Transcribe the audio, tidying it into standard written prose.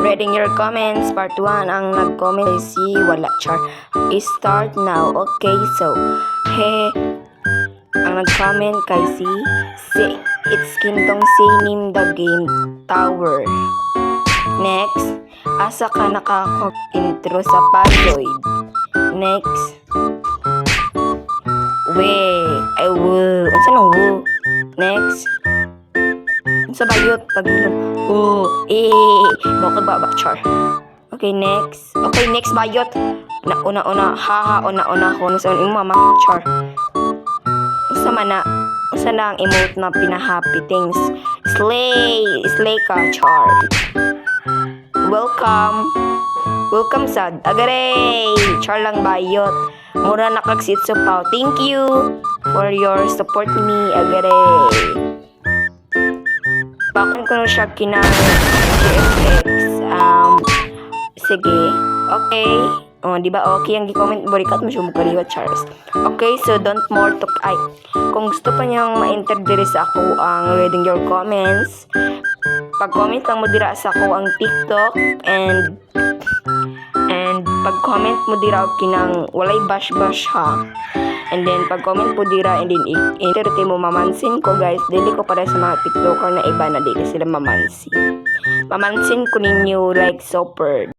Reading your comments, part 1. Ang nag-comment ay si Wala Char. Start now. Okay, so, ang nag-comment kay si It's Kingdom Say Name the Game Tower. Next, asa ka nakaka-intro sa Padloid. Next, ay woo. Unsa nang woo? Next, sa bayot pagilom. Baba char. Okay, next. Okay, next bayot. Una haha una ko sa imo mama char. Usa na ang emote na pinahappy things. Slay ka char. Welcome sad. Agare. Char lang bayot. Mura nakagsitso pa. Thank you for your support me. Agare. Bakit ko na siya kinang GFX? Sige. Okay. Di ba okay ang gi-comment borikat mo siya mukariwa Charles. Okay, so don't more to kung gusto pa niyang ma-enter sa ako ang reading your comments, pag-comment lang mo dira sa ako ang TikTok and pag-comment mo dira kinang walay bash ha. And then, pag-comment po dira, and then, entertain mo, mamansin ko, guys. Dili ko para sa mga TikToker na iba na dili sila mamansin. Mamansin ko ninyo, like, super.